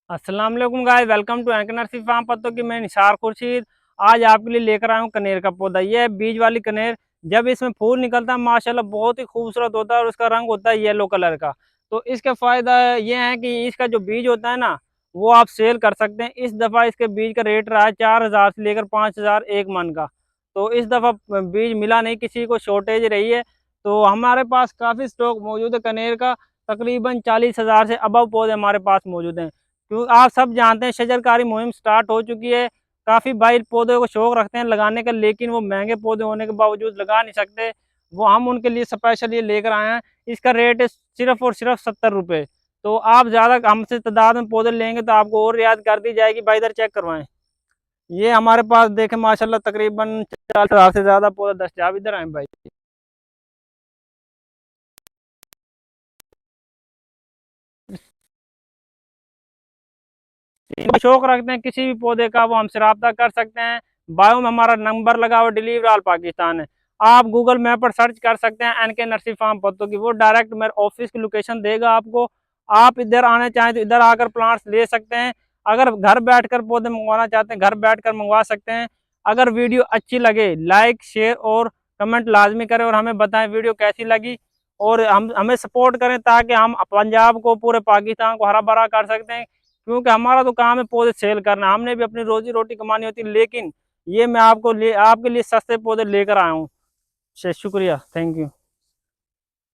अस्सलाम वालेकुम guys, welcome to Anchor Nursery Farm. पत्तों की मैं निसार खुर्शीद आज आपके लिए लेकर आया हूँ कनेर का पौधा। यह है बीज वाली कनेर। जब इसमें फूल निकलता है माशाल्लाह बहुत ही खूबसूरत होता है और उसका रंग होता है येलो कलर का। तो इसके फायदा ये है कि इसका जो बीज होता है ना, वो आप सेल कर सकते हैं। इस दफ़ा इसके बीज का रेट रहा है 4,000 से लेकर 5,000 एक मन का। तो इस दफ़ा बीज मिला नहीं, किसी को शॉर्टेज रही है। तो हमारे पास काफ़ी स्टॉक मौजूद है कनेर का। तकरीबन 40,000 से अबव पौधे हमारे पास मौजूद हैं। क्योंकि आप सब जानते हैं शजरकारी मुहिम स्टार्ट हो चुकी है। काफ़ी भाई पौधों को शौक रखते हैं लगाने का, लेकिन वो महंगे पौधे होने के बावजूद लगा नहीं सकते। वो हम उनके लिए स्पेशल ये लेकर आए हैं। इसका रेट है सिर्फ और सिर्फ 70 रुपये। तो आप ज़्यादा हमसे तादाद में पौधे लेंगे तो आपको और रियायत कर दी जाएगी। भाई इधर चेक करवाएं। ये हमारे पास देखें माशाल्लाह तकरीबन 40,000 से ज़्यादा पौधे दस्तियाब। इधर आए भाई। शौक रखते हैं किसी भी पौधे का, वो हमसे रब्ता कर सकते हैं। बायो में हमारा नंबर लगा हुआ डिलीवर ऑल पाकिस्तान है। आप गूगल मैप पर सर्च कर सकते हैं एनके नर्सरी फार्म पत्तों की, वो डायरेक्ट मेरे ऑफिस की लोकेशन देगा आपको। आप इधर आने चाहें तो इधर आकर प्लांट्स ले सकते हैं। अगर घर बैठकर पौधे मंगवाना चाहते हैं घर बैठकर मंगवा सकते हैं। अगर वीडियो अच्छी लगे लाइक शेयर और कमेंट लाजमी करें और हमें बताएं वीडियो कैसी लगी। और हम हमें सपोर्ट करें ताकि हम पंजाब को पूरे पाकिस्तान को हरा भरा कर सकते हैं। क्योंकि हमारा तो काम है पौधे सेल करना, हमने भी अपनी रोजी रोटी कमानी होती है। लेकिन ये मैं आपके लिए सस्ते पौधे लेकर आया हूँ। शुक्रिया, थैंक यू।